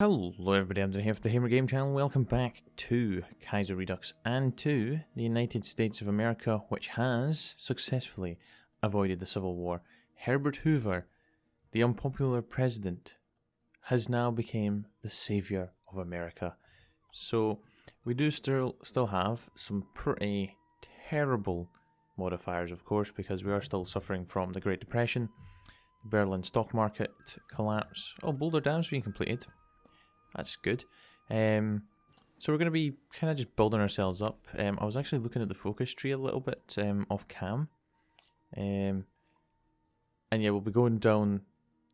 Hello everybody, I'm Dan here for the Hoover Game channel. Welcome back to Kaiserredux and to the United States of America, which has successfully avoided the Civil War. Herbert Hoover, the unpopular president, has now become the savior of America. So we do still have some pretty terrible modifiers, of course, because we are still suffering from the Great Depression, the Berlin stock market collapse. Oh, Boulder Dam's being completed. That's good. So we're going to be kind of just building ourselves up. I was actually looking at the focus tree a little bit off cam. And yeah, we'll be going down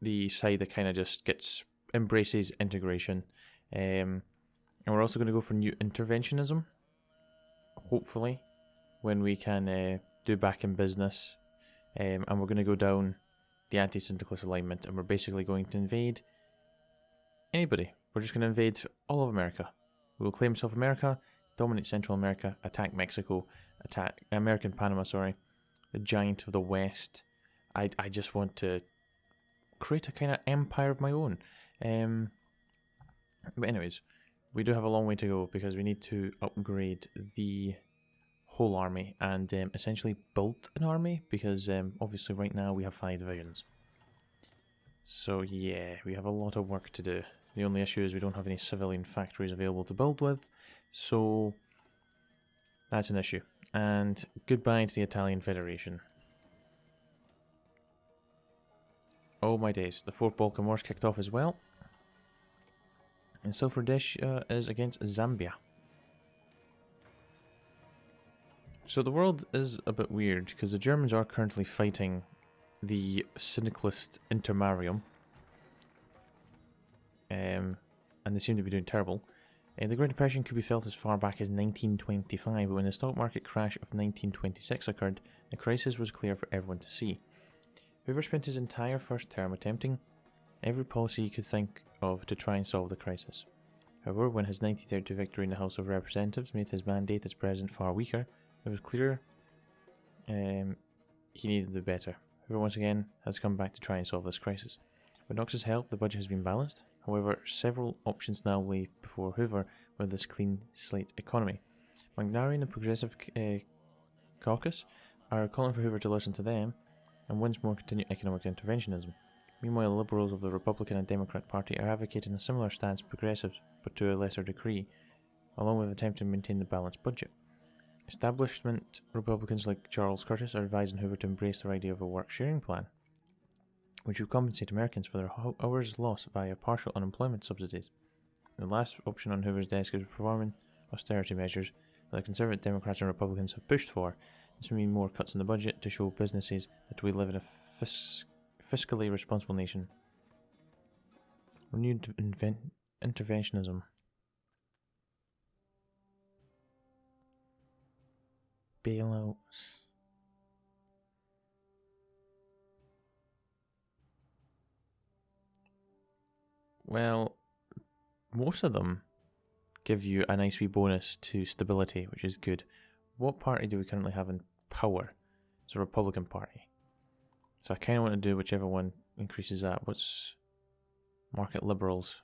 the side that kind of just embraces integration. And we're also going to go for new interventionism. Hopefully, when we can do back in business. And we're going to go down the anti-syndicalist alignment. And we're basically going to invade anybody. We're just going to invade all of America. We will claim South America, dominate Central America, attack Mexico, attack American Panama, sorry, the giant of the West. I just want to create a kind of empire of my own. But anyways, we do have a long way to go because we need to upgrade the whole army and essentially build an army because obviously right now we have 5 divisions. So yeah, we have a lot of work to do. The only issue is we don't have any civilian factories available to build with, so that's an issue. And goodbye to the Italian Federation. Oh my days, the 4th Balkan War's kicked off as well. And South Rhodesia is against Zambia. So the world is a bit weird, because the Germans are currently fighting the syndicalist intermarium. And they seem to be doing terrible. The Great Depression could be felt as far back as 1925, but when the stock market crash of 1926 occurred, the crisis was clear for everyone to see. Hoover spent his entire first term attempting every policy he could think of to try and solve the crisis. However, when his 1932 victory in the House of Representatives made his mandate as president far weaker, it was clear he needed to do better. Hoover once again has come back to try and solve this crisis. With Knox's help, the budget has been balanced. However, several options now lay before Hoover with this clean slate economy. Magnari and the Progressive Caucus are calling for Hoover to listen to them and once more continue economic interventionism. Meanwhile, the Liberals of the Republican and Democrat Party are advocating a similar stance to Progressives, but to a lesser degree, along with attempting to maintain the balanced budget. Establishment Republicans like Charles Curtis are advising Hoover to embrace their idea of a work-sharing plan, which would compensate Americans for their hours lost via partial unemployment subsidies. The last option on Hoover's desk is performing austerity measures that the Conservative Democrats and Republicans have pushed for. This would mean more cuts in the budget to show businesses that we live in a fiscally responsible nation. Renewed interventionism. Bailouts. Well, most of them give you a nice wee bonus to stability, which is good. What party do we currently have in power? It's the Republican Party. So I kind of want to do whichever one increases that. What's market liberals?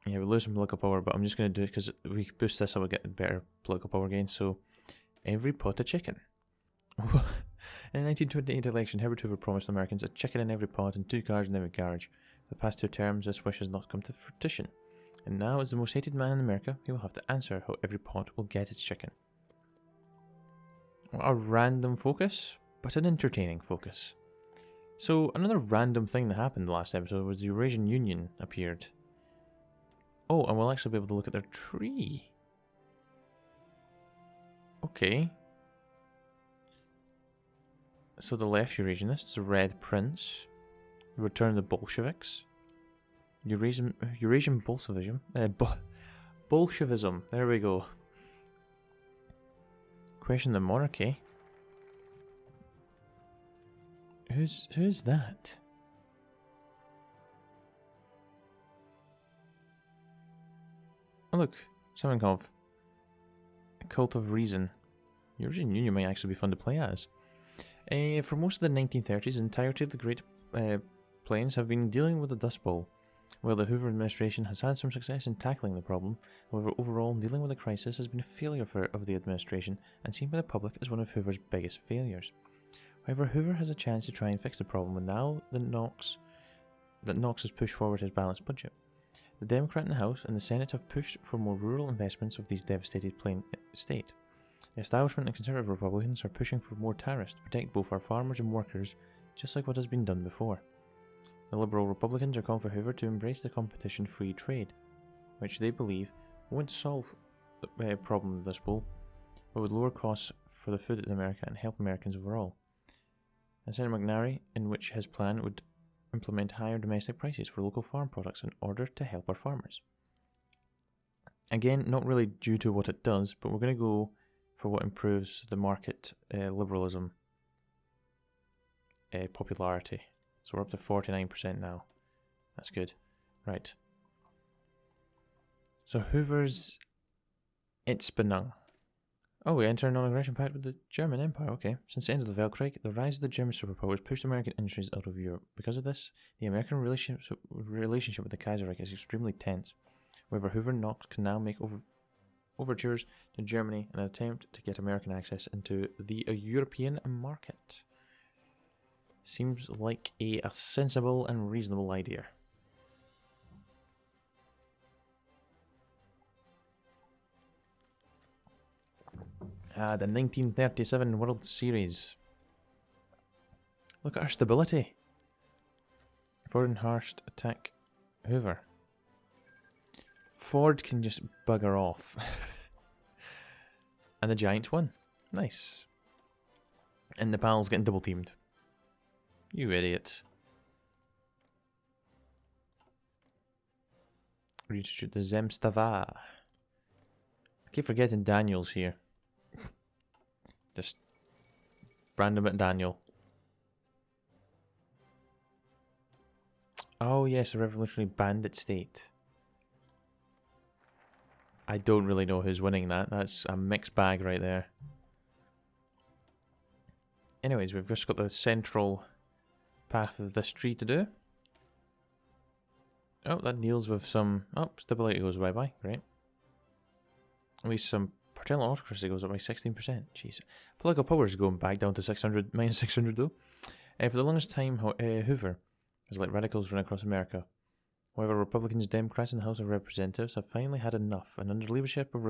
Yeah, we lose some political power, but I'm just going to do it because if we boost this, I will get better political power gain. So, every pot of chicken. In the 1928 election, Herbert Hoover promised Americans a chicken in every pot and 2 cars in every garage. For the past 2 terms, this wish has not come to fruition. And now, as the most hated man in America, he will have to answer how every pot will get its chicken. What a random focus, but an entertaining focus. So, another random thing that happened the last episode was the Eurasian Union appeared. Oh, and we'll actually be able to look at their tree. Okay. So the left Eurasianists, the Red Prince, the Return of the Bolsheviks, Eurasian Bolshevism, Bolshevism, there we go. Question the monarchy. Who's that? Oh look, something called a Cult of Reason. Eurasian Union might actually be fun to play as. For most of the 1930s, the entirety of the Great planes have been dealing with the Dust Bowl. While the Hoover administration has had some success in tackling the problem, however, overall, dealing with the crisis has been a failure of the administration and seen by the public as one of Hoover's biggest failures. However, Hoover has a chance to try and fix the problem now that Knox has pushed forward his balanced budget. The Democrat in the House and the Senate have pushed for more rural investments of these devastated plain state. The establishment and conservative Republicans are pushing for more tariffs to protect both our farmers and workers, just like what has been done before. The Liberal Republicans are calling for Hoover to embrace the competition-free trade, which they believe won't solve the problem of this bowl, but would lower costs for the food in America and help Americans overall. And Senator McNary, in which his plan would implement higher domestic prices for local farm products in order to help our farmers. Again, not really due to what it does, but we're going to go for what improves the market liberalism popularity. So we're up to 49% now. That's good. Right. So Hoover's It's Benung. Oh, we enter a non-aggression pact with the German Empire. Okay. Since the end of the Weltkrieg, the rise of the German superpowers pushed American industries out of Europe. Because of this, the American relationship with the Kaiserreich is extremely tense. However, Hoover and Knox can now make overtures to Germany in an attempt to get American access into the European market. Seems like a sensible and reasonable idea. The 1937 World Series. Look at our stability. Ford and Hurst attack Hoover. Ford can just bugger off. And the Giants won. Nice. And the Pals getting double teamed. You idiot. Reach to the Zemstava. I keep forgetting Daniel's here. Just random at Daniel. Oh yes, a revolutionary bandit state. I don't really know who's winning that. That's a mixed bag right there. Anyways, we've just got the central path of this tree to do. Oh, that deals with some... Oh, stability goes bye-bye. Great. At least some paternal autocracy goes up by 16%. Jeez. Political power is going back down to 600, minus 600 though. For the longest time, Hoover has let radicals run across America. However, Republicans and Democrats in the House of Representatives have finally had enough, and under the leadership of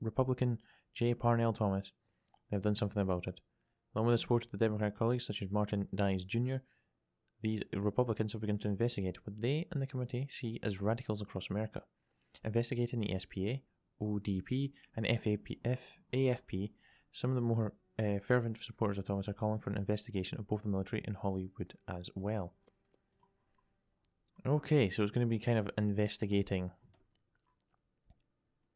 Republican J. Parnell Thomas, they have done something about it. Along with the support of the Democratic colleagues such as Martin Dies Jr., these Republicans have begun to investigate what they and the committee see as radicals across America. Investigating the SPA, ODP, and AFP, some of the more fervent supporters of Thomas are calling for an investigation of both the military and Hollywood as well. Okay, so it's going to be kind of investigating.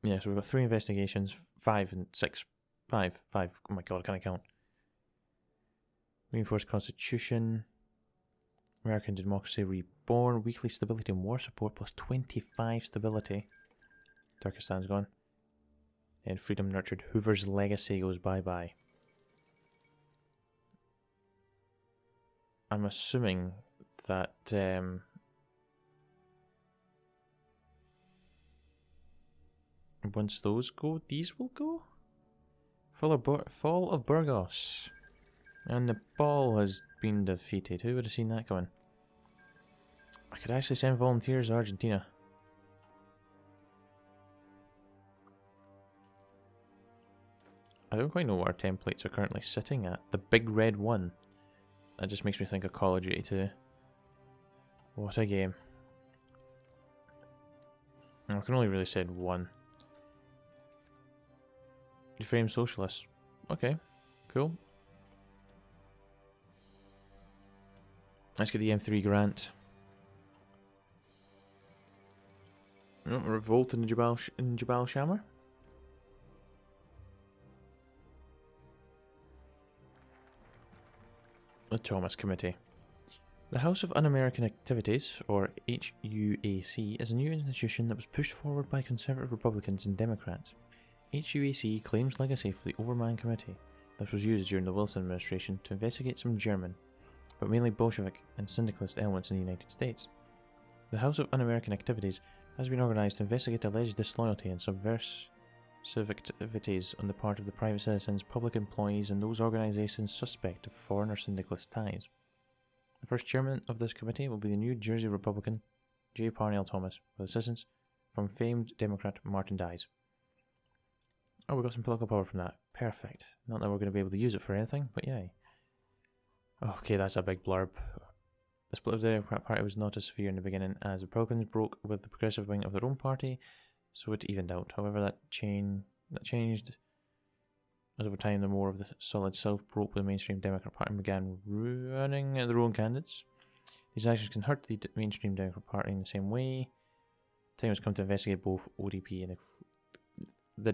Yeah, so we've got 3 investigations, 5 and 6. 5. Oh my god, can I count? Reinforced Constitution. American Democracy Reborn. Weekly Stability and War Support plus 25 stability. Turkestan's gone. And Freedom Nurtured. Hoover's legacy goes bye-bye. I'm assuming that... once those go, these will go? Fall of Burgos. And Nepal has been defeated. Who would have seen that coming? I could actually send volunteers to Argentina. I don't quite know what our templates are currently sitting at. The big red one. That just makes me think of Call of Duty 2. What a game. I can only really say one. Deframe Socialists. Okay, cool. Let's get the M3 grant. Oh, revolt in Jabal Shamar. The Thomas Committee. The House of Un-American Activities, or HUAC, is a new institution that was pushed forward by conservative Republicans and Democrats. HUAC claims legacy for the Overman Committee that was used during the Wilson administration to investigate some German, but mainly Bolshevik and syndicalist elements in the United States. The House of Un-American Activities has been organized to investigate alleged disloyalty and subversive activities on the part of the private citizens, public employees, and those organizations suspect of foreign or syndicalist ties. The first chairman of this committee will be the New Jersey Republican J. Parnell Thomas, with assistance from famed Democrat Martin Dies. Oh, we got some political power from that. Perfect. Not that we're going to be able to use it for anything, but yay. Okay, that's a big blurb. The split of the Democrat Party was not as severe in the beginning, as the Republicans broke with the progressive wing of their own party, so it evened out. However, that changed as over time the more of the solid South broke with the mainstream Democrat Party and began running their own candidates. These actions can hurt the mainstream Democrat Party in the same way. Time has come to investigate both ODP and the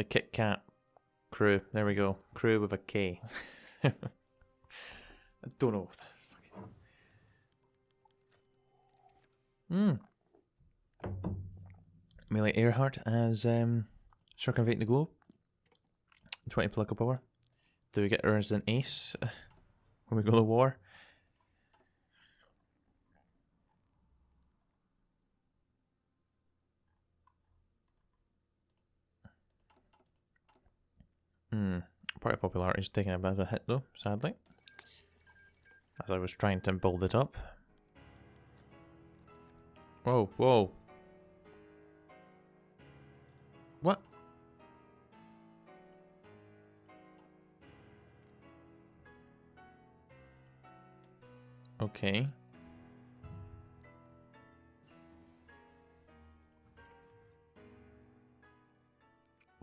Kit Kat crew. There we go. Crew with a K. I don't know what the fuck. Amelia Earhart as circumvent the globe. 20 political power. Do we get her as an ace when we go to war? Party popularity is taking a bit of a hit though, sadly. As I was trying to build it up. Whoa, whoa. What? Okay.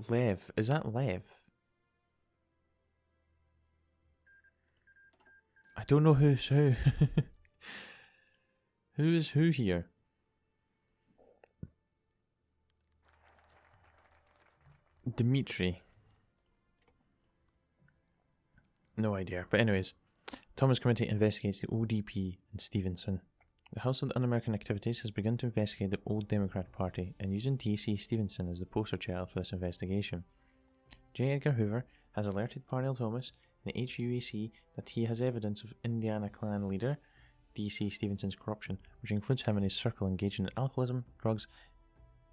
Lev. Is that Lev? I don't know who's who. Who is who here? Dimitri. No idea. But anyways, Thomas Committee investigates the ODP and Stevenson. The House of Un-American Activities has begun to investigate the old Democrat Party and using T.C. Stevenson as the poster child for this investigation. J. Edgar Hoover has alerted Parnell Thomas and the HUAC that he has evidence of Indiana Klan leader D.C. Stevenson's corruption, which includes him and his circle engaged in alcoholism, drugs,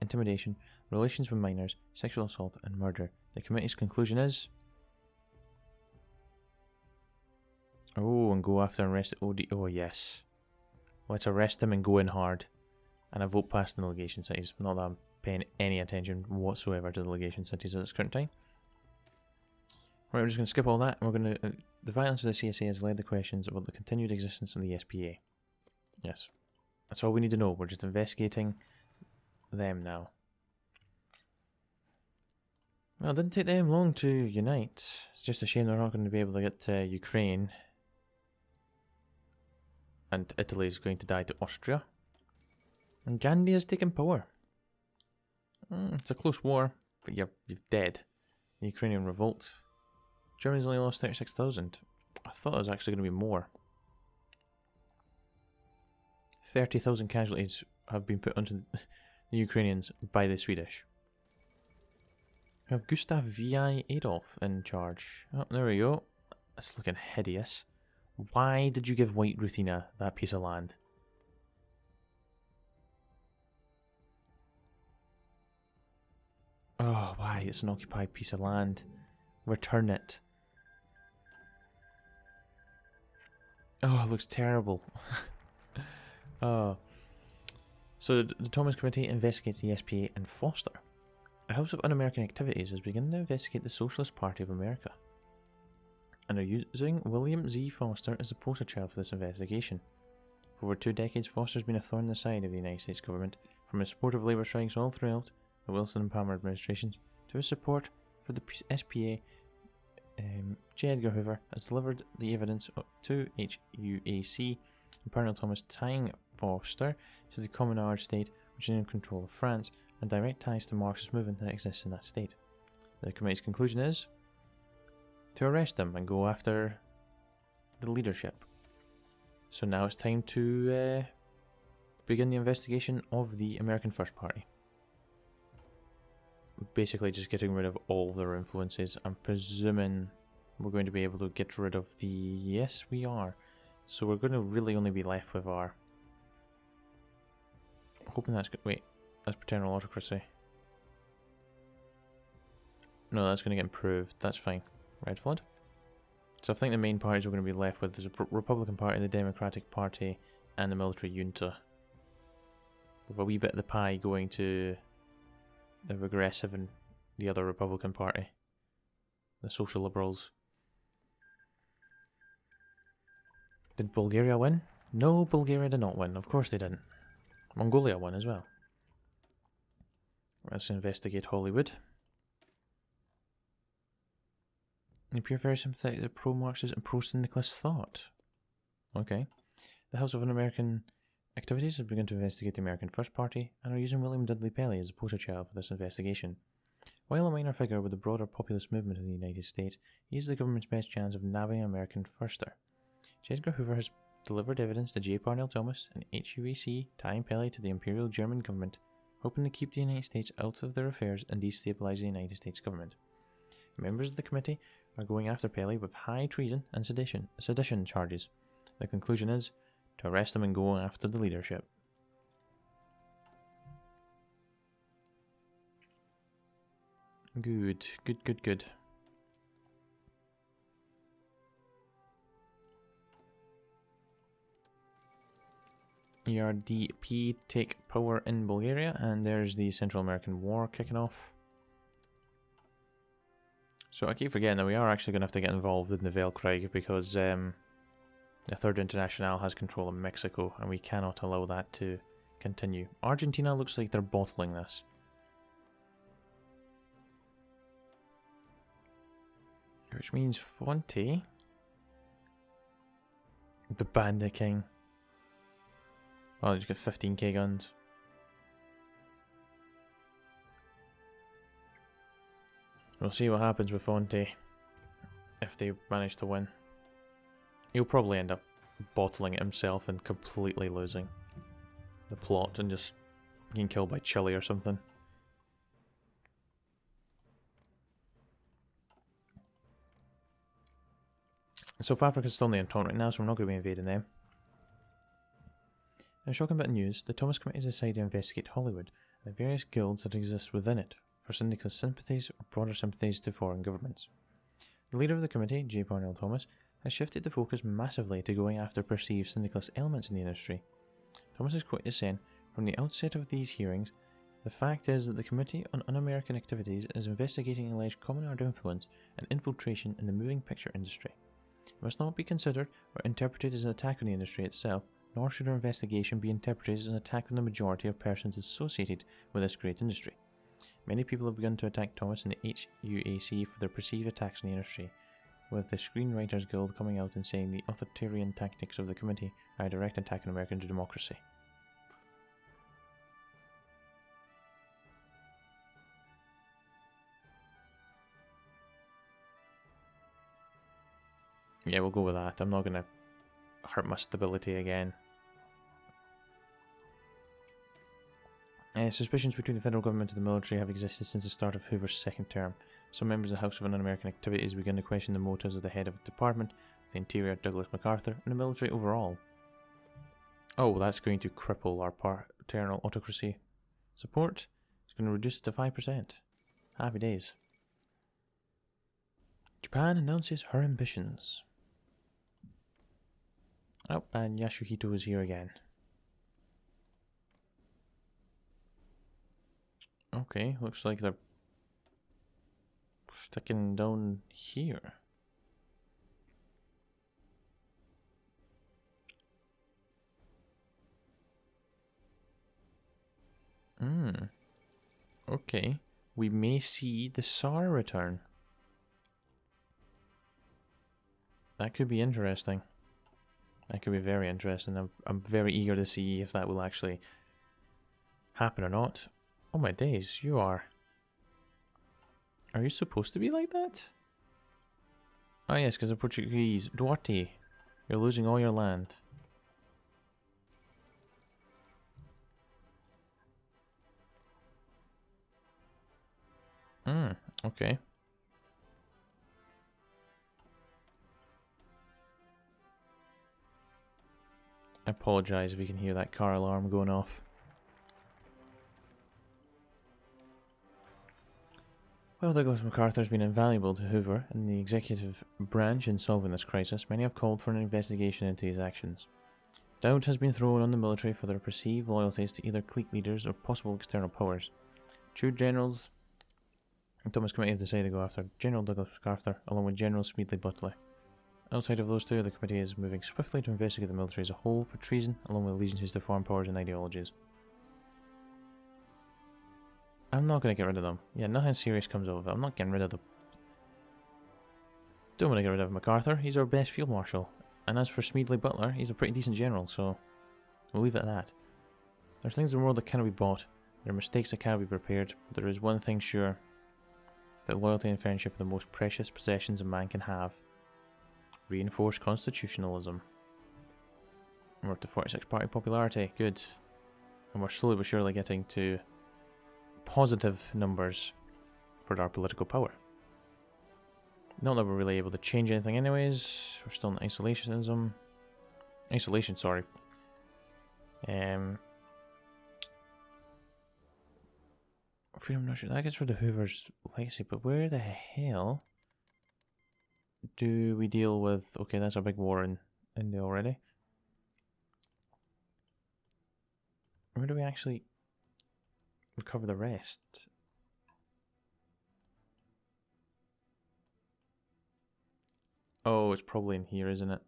intimidation, relations with minors, sexual assault, and murder. The committee's conclusion is... Oh, and go after and arrest the OD... Oh, yes. Let's arrest him and go in hard. And I vote past the delegation cities. Not that I'm paying any attention whatsoever to the delegation cities at this current time. Right, we're just going to skip all that, and we're going to... the violence of the CSA has led the questions about the continued existence of the SPA. Yes. That's all we need to know. We're just investigating them now. Well, it didn't take them long to unite. It's just a shame they're not going to be able to get to Ukraine. And Italy is going to die to Austria. And Gandhi has taken power. It's a close war, but you're dead. The Ukrainian revolt. Germany's only lost 36,000. I thought it was actually going to be more. 30,000 casualties have been put onto the Ukrainians by the Swedish. We have Gustav V.I. Adolf in charge. Oh, there we go. That's looking hideous. Why did you give White Ruthina that piece of land? Oh, why? It's an occupied piece of land. Return it. Oh, it looks terrible. Oh. So the Thomas Committee investigates the SPA and Foster. The House of Un-American Activities has begun to investigate the Socialist Party of America, and are using William Z. Foster as the poster child for this investigation. For over 2 decades, Foster has been a thorn in the side of the United States government, from his support of labour strikes all throughout the Wilson and Palmer administrations to his support for the SPA. J. Edgar Hoover has delivered the evidence to HUAC and Parnell Thomas, tying Foster to the Communard state, which is in control of France, and direct ties to the Marxist movement that exists in that state. The committee's conclusion is to arrest them and go after the leadership. So now it's time to begin the investigation of the American First Party. Basically just getting rid of all their influences. I'm presuming we're going to be able to get rid of the... Yes, we are. So we're going to really only be left with our... I'm hoping that's good. Wait, that's paternal autocracy. No, that's going to get improved. That's fine. Red Flood. So I think the main parties we're going to be left with is the Republican Party, the Democratic Party, and the military junta. With a wee bit of the pie going to the Progressive and the other Republican Party. The Social Liberals. Did Bulgaria win? No, Bulgaria did not win. Of course they didn't. Mongolia won as well. Let's investigate Hollywood. They appear very sympathetic to pro-Marxist and pro-syndicalist thought. Okay. The House of Un-American Activities has begun to investigate the American First Party and are using William Dudley Pelley as a poster child for this investigation. While a minor figure with the broader populist movement in the United States, he is the government's best chance of nabbing an American firster. J. Edgar Hoover has delivered evidence to J. Parnell Thomas and HOI4 tying Pelley to the Imperial German government, hoping to keep the United States out of their affairs and destabilize the United States government. Members of the committee are going after Pelley with high treason and sedition charges. The conclusion is to arrest him and go after the leadership. Good, good, good, good. ERDP take power in Bulgaria, and there's the Central American War kicking off. So I keep forgetting that we are actually going to have to get involved in the Weltkrieg because the Third International has control of Mexico and we cannot allow that to continue. Argentina looks like they're bottling this. Which means Fonte, the Bandit King. Oh, he's got 15k guns. We'll see what happens with Fonte if they manage to win. He'll probably end up bottling it himself and completely losing the plot and just getting killed by Chile or something. South Africa's still in the Entente right now, so we're not going to be invading them. In a shocking bit of news, the Thomas Committee decided to investigate Hollywood and the various guilds that exist within it for syndicalist sympathies or broader sympathies to foreign governments. The leader of the committee, J. Parnell Thomas, has shifted the focus massively to going after perceived syndicalist elements in the industry. Thomas is quoted as saying, "From the outset of these hearings, the fact is that the Committee on Un-American Activities is investigating alleged communist influence and infiltration in the moving picture industry. It must not be considered or interpreted as an attack on the industry itself, nor should our investigation be interpreted as an attack on the majority of persons associated with this great industry. Many people have begun to attack Thomas and the HUAC for their perceived attacks on the industry, with the Screenwriters Guild coming out and saying the authoritarian tactics of the committee are a direct attack on American democracy." Yeah, we'll go with that. I'm not going to hurt my stability again. Suspicions between the federal government and the military have existed since the start of Hoover's second term. Some members of the House of Un-American Activities began to question the motives of the head of the Department, the Interior Douglas MacArthur, and the military overall. Oh, that's going to cripple our paternal autocracy support. It's going to reduce it to 5%. Happy days. Japan announces her ambitions. Oh, and Yasuhito is here again. Okay, looks like they're sticking down here. Okay, we may see the Tsar return. That could be interesting. That could be very interesting. I'm very eager to see if that will actually happen or not. Oh my days, you are. Are you supposed to be like that? Oh yes, because the Portuguese. Duarte, you're losing all your land. Okay. I apologise if you can hear that car alarm going off. While Douglas MacArthur has been invaluable to Hoover and the executive branch in solving this crisis, many have called for an investigation into his actions. Doubt has been thrown on the military for their perceived loyalties to either clique leaders or possible external powers. Two generals and Thomas Committee have decided to go after General Douglas MacArthur along with General Smedley Butler. Outside of those two, the committee is moving swiftly to investigate the military as a whole for treason along with allegiances to foreign powers and ideologies. I'm not going to get rid of them. Yeah, nothing serious comes out of it. I'm not getting rid of them. Don't want to get rid of MacArthur. He's our best field marshal. And as for Smedley Butler, he's a pretty decent general, so we'll leave it at that. There's things in the world that cannot be bought. There are mistakes that cannot be repaired. But there is one thing sure. That loyalty and friendship are the most precious possessions a man can have. Reinforced constitutionalism. And we're up to 46 party popularity. Good. And we're slowly but surely getting to positive numbers for our political power. Not that we're really able to change anything anyways. We're still in isolationism. Isolation, sorry. Freedom Nurture. That gets rid of Hoover's legacy, but where the hell do we deal with... Okay, that's a big war in India already. Where do we actually recover the rest? Oh, it's probably in here, isn't it?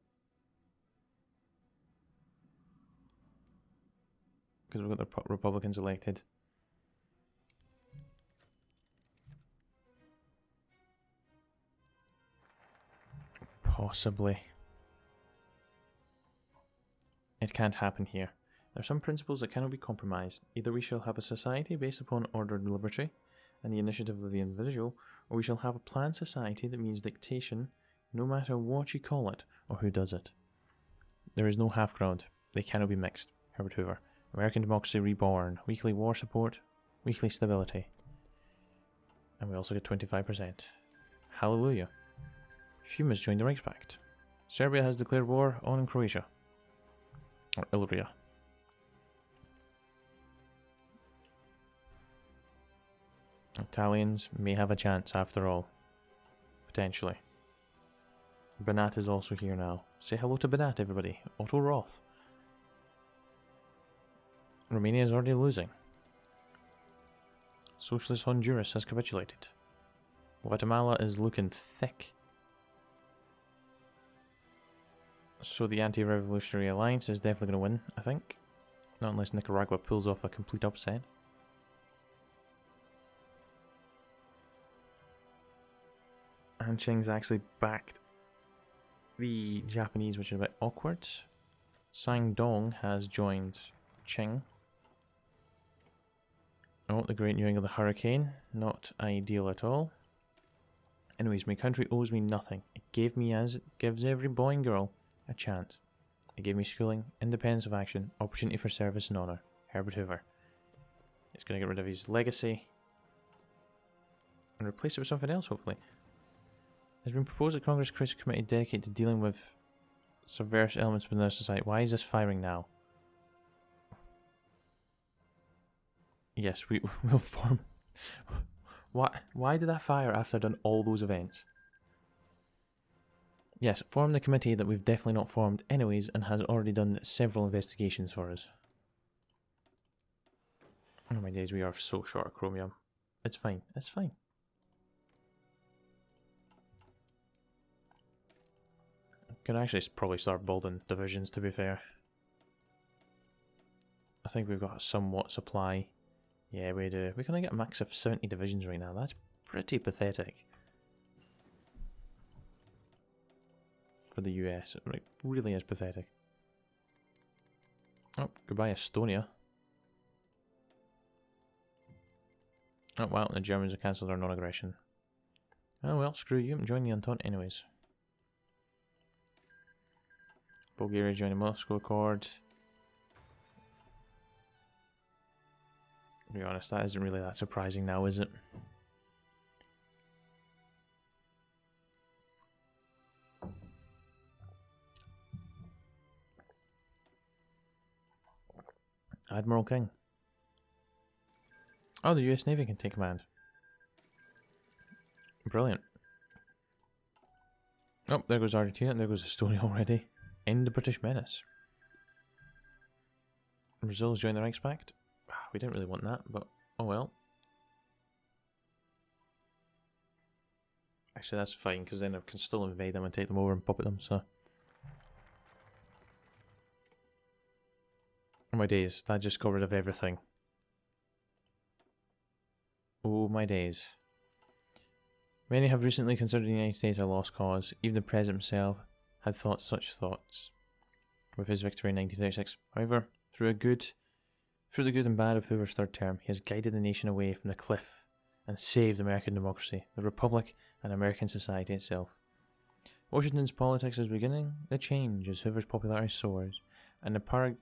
Because we've got the Republicans elected. Possibly. It can't happen here. There are some principles that cannot be compromised. Either we shall have a society based upon order and liberty and the initiative of the individual, or we shall have a planned society that means dictation, no matter what you call it or who does it. There is no half ground. They cannot be mixed. Herbert Hoover. American democracy reborn. Weekly war support. Weekly stability. And we also get 25%. Hallelujah. Humans joined the Reichspakt. Serbia has declared war on Croatia. Or Illyria. Italians may have a chance after all. Potentially. Banat is also here now. Say hello to Banat, everybody. Otto Roth. Romania is already losing. Socialist Honduras has capitulated. Guatemala is looking thick. So the Anti-Revolutionary Alliance is definitely going to win, I think. Not unless Nicaragua pulls off a complete upset. And Qing's actually backed the Japanese, which is a bit awkward. Sangdong has joined Qing. Oh, the Great New England Hurricane. Not ideal at all. Anyways, my country owes me nothing. It gave me, as it gives every boy and girl, a chance. It gave me schooling, independence of action, opportunity for service and honour. Herbert Hoover. He's going to get rid of his legacy and replace it with something else, hopefully. It has been proposed that Congress creates a committee dedicated to dealing with subversive elements within our society. Why is this firing now? Yes, we'll form... Why did that fire after I've done all those events? Yes, form the committee that we've definitely not formed anyways and has already done several investigations for us. Oh my days, we are so short of chromium. It's fine, it's fine. Could actually probably start building divisions, to be fair. I think we've got a somewhat supply. Yeah, we do. We're going to get a max of 70 divisions right now. That's pretty pathetic. For the US. It really is pathetic. Oh, goodbye Estonia. Oh well, the Germans have cancelled their non-aggression. Oh well, screw you and join the Entente anyways. Bulgaria joined the Moscow Accord. To be honest, that isn't really that surprising now, is it? Admiral King. Oh, the US Navy can take command. Brilliant. Oh, there goes Argentina, and there goes Estonia already. End the British menace. Brazil's joined the Reichspakt. We didn't really want that, but oh well. Actually, that's fine, because then I can still invade them and take them over and puppet them, so. Oh my days, that just got rid of everything. Oh my days. Many have recently considered the United States a lost cause. Even the President himself had thought such thoughts with his victory in 1936. However, through the good and bad of Hoover's third term, he has guided the nation away from the cliff and saved American democracy, the Republic, and American society itself. Washington's politics is beginning to change as Hoover's popularity soars, and the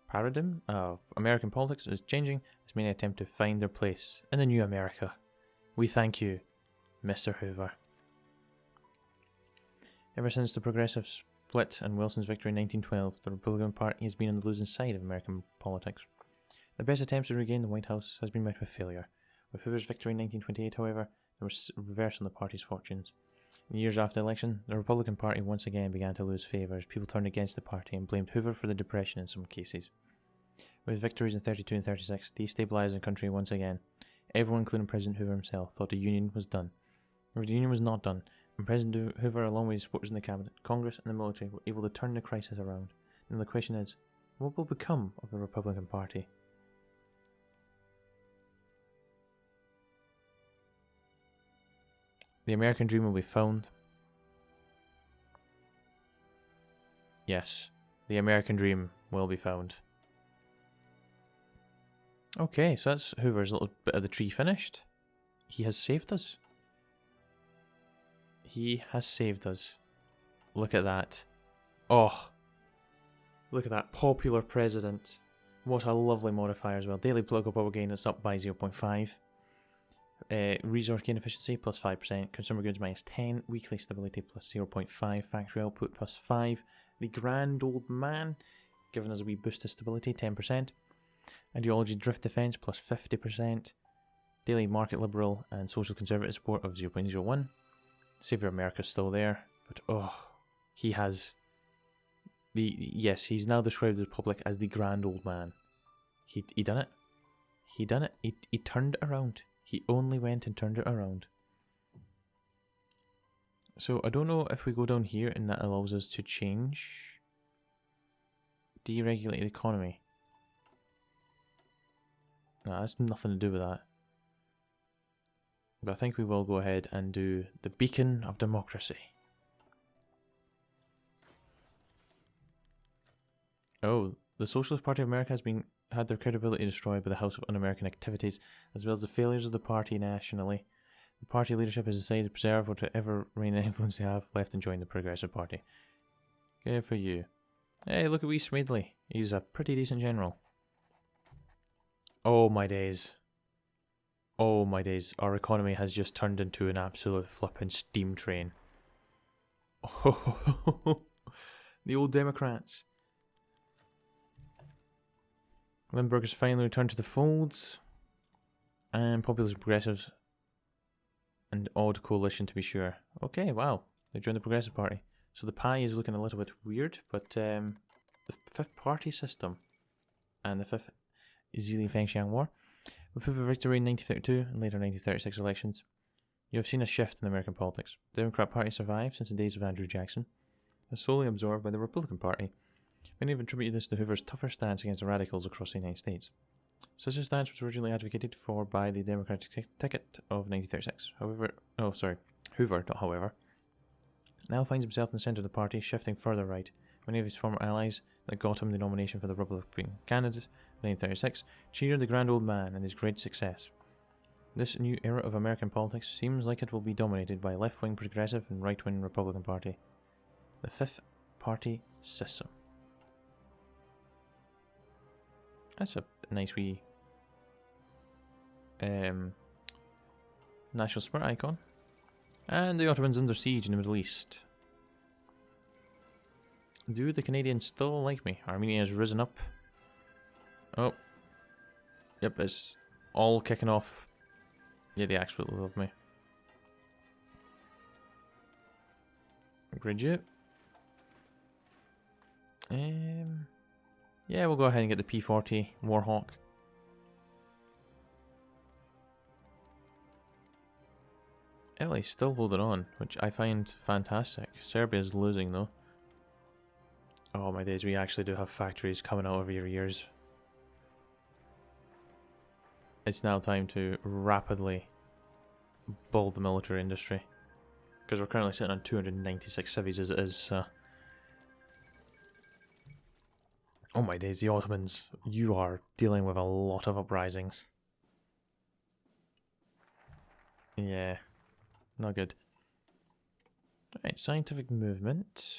paradigm of American politics is changing as many attempt to find their place in the new America. We thank you, Mr. Hoover. Ever since the Progressive split and Wilson's victory in 1912, the Republican Party has been on the losing side of American politics. The best attempts to regain the White House has been met with failure. With Hoover's victory in 1928, however, there was a reverse in the party's fortunes. In years after the election, the Republican Party once again began to lose favour as people turned against the party and blamed Hoover for the Depression in some cases. With victories in 32 and 36, destabilising the country once again. Everyone, including President Hoover himself, thought the Union was done. However, the Union was not done, and President Hoover, along with his supporters in the cabinet, Congress and the military, were able to turn the crisis around. And the question is, what will become of the Republican Party? The American dream will be found. Yes, the American dream will be found. Okay, so that's Hoover's little bit of the tree finished. He has saved us. He has saved us. Look at that. Oh, look at that. Popular president. What a lovely modifier as well. Daily political power gain is up by 0.5. Resource gain efficiency plus 5%. Consumer goods minus 10. Weekly stability plus 0.5. Factory output plus 5. The grand old man giving us a wee boost to stability, 10%. Ideology drift defense plus 50%. Daily market liberal and social conservative support of 0.01. Saviour of America is still there, but oh, he has yes, he's now described to the public as the grand old man. He done it. He done it. He turned it around. He only went and turned it around. So I don't know if we go down here and that allows us to change deregulate the economy. No, that's nothing to do with that. But I think we will go ahead and do the beacon of democracy. Oh, the Socialist Party of America has had their credibility destroyed by the House of Un-American Activities, as well as the failures of the party nationally. The party leadership has decided to preserve whatever reign of influence they have left and join the Progressive Party. Good for you. Hey, look at wee Smedley. He's a pretty decent general. Oh my days. Oh my days. Our economy has just turned into an absolute flippin' steam train. Oh, the old Democrats. Lindbergh has finally returned to the folds. And populist progressives. An odd coalition to be sure. Okay, wow. They joined the Progressive Party. So the pie is looking a little bit weird, but the fifth party system and the fifth Zili Fengxiang War, with Hoover victory in 1932 and later 1936 elections, you have seen a shift in American politics. The Democrat Party survived since the days of Andrew Jackson, and slowly absorbed by the Republican Party. Many have attributed this to Hoover's tougher stance against the radicals across the United States. Such a stance was originally advocated for by the Democratic ticket of 1936. Hoover, now finds himself in the centre of the party, shifting further right. Many of his former allies that got him the nomination for the Republican candidate in 1936 cheered the grand old man and his great success. This new era of American politics seems like it will be dominated by left-wing progressive and right-wing Republican Party. The fifth party system. That's a nice wee national spirit icon. And the Ottomans under siege in the Middle East. Do the Canadians still like me? Armenia has risen up Oh. Yep, it's all kicking off. Yeah, they absolutely love me. Grid yeah, we'll go ahead and get the P40 Warhawk. Italy's still holding on, which I find fantastic. Serbia's losing though. Oh my days, we actually do have factories coming out every years. It's now time to rapidly build the military industry. Because we're currently sitting on 296 civies as it is, so... Oh my days, the Ottomans, you are dealing with a lot of uprisings. Yeah, not good. Alright, scientific movement.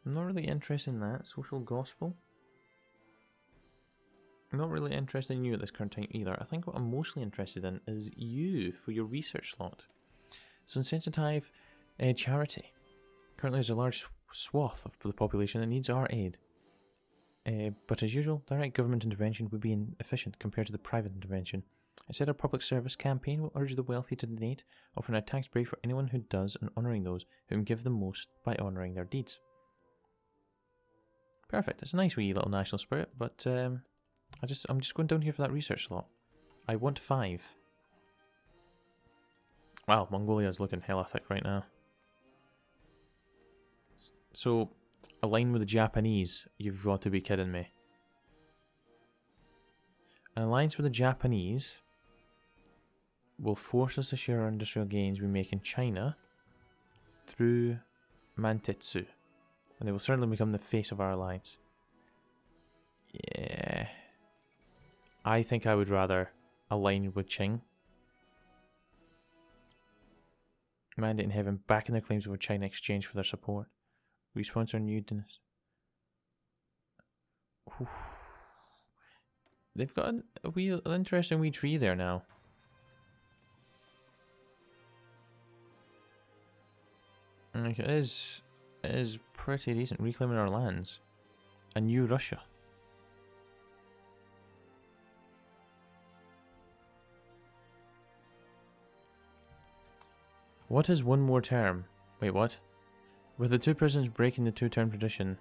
I'm not really interested in that. Social gospel. I'm not really interested in you at this current time either. I think what I'm mostly interested in is you for your research slot. So insensitive charity. Currently there's a large swath of the population that needs our aid. But as usual, direct government intervention would be inefficient compared to the private intervention. Instead, our public service campaign will urge the wealthy to donate, offering a tax break for anyone who does and honouring those who can give the most by honouring their deeds. Perfect. It's a nice wee little national spirit, but I'm just going down here for that research slot. I want 5. Wow, Mongolia's looking hella thick right now. So, align with the Japanese, you've got to be kidding me. An alliance with the Japanese will force us to share our industrial gains we make in China through Mantetsu. And they will certainly become the face of our alliance. Yeah. I think I would rather align with Qing. Mandate in heaven, backing their claims over China exchange for their support. We sponsor new dinners. They've got an interesting wee tree there now. Like it is pretty decent. Reclaiming our lands. A new Russia. What is one more term? Wait, what? With the two presidents breaking the two-term tradition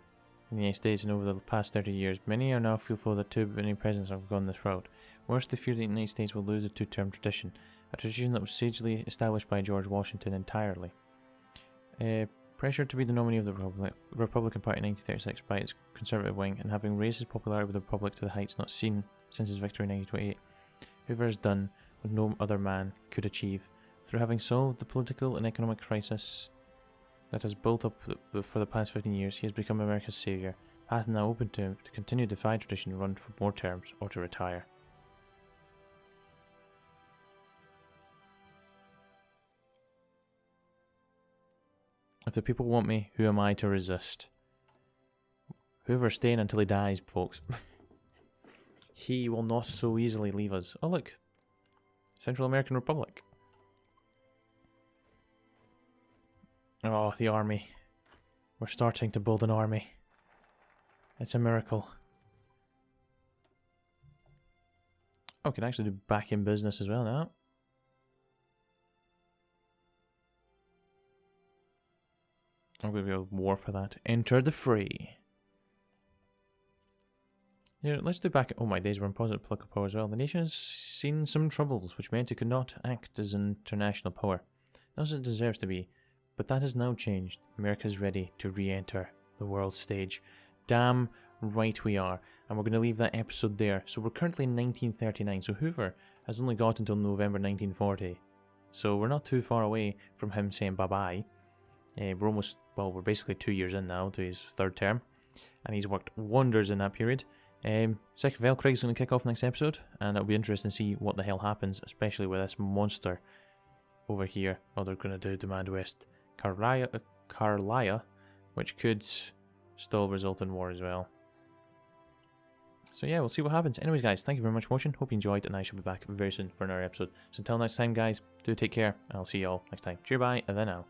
in the United States and over the past 30 years, many are now fearful that too many presidents have gone this route. Worse, they fear the United States will lose the two-term tradition, a tradition that was sagely established by George Washington entirely. Pressured to be the nominee of the Republican Party in 1936 by its conservative wing, and having raised his popularity with the Republic to the heights not seen since his victory in 1928, Hoover has done what no other man could achieve. Through having solved the political and economic crisis that has built up for the past 15 years, he has become America's saviour. Path now open to him to continue to defy tradition, run for more terms, or to retire. If the people want me, who am I to resist? Hoover's staying until he dies, folks. He will not so easily leave us. Oh look, Central American Republic. Oh, the army. We're starting to build an army. It's a miracle. Oh, we can actually do back in business as well now. I'm going to be a war for that. Enter the fray. Yeah, let's do back. Oh my days, we're in positive political power as well. The nation has seen some troubles, which meant it could not act as an international power. Not as it deserves to be. But that has now changed. America is ready to re-enter the world stage. Damn right we are. And we're going to leave that episode there. So we're currently in 1939. So Hoover has only got until November 1940. So we're not too far away from him saying bye-bye. We're almost, well, we're basically 2 years in now to his 3rd term. And he's worked wonders in that period. Second Velcraig's going to kick off next episode. And it'll be interesting to see what the hell happens. Especially with this monster over here. Oh, they're going to do Demand West. Carlia, which could still result in war as well. So yeah, we'll see what happens. Anyways guys, thank you very much for watching. Hope you enjoyed, and I shall be back very soon for another episode. So until next time guys, do take care, and I'll see you all next time. Cheer bye, and then out.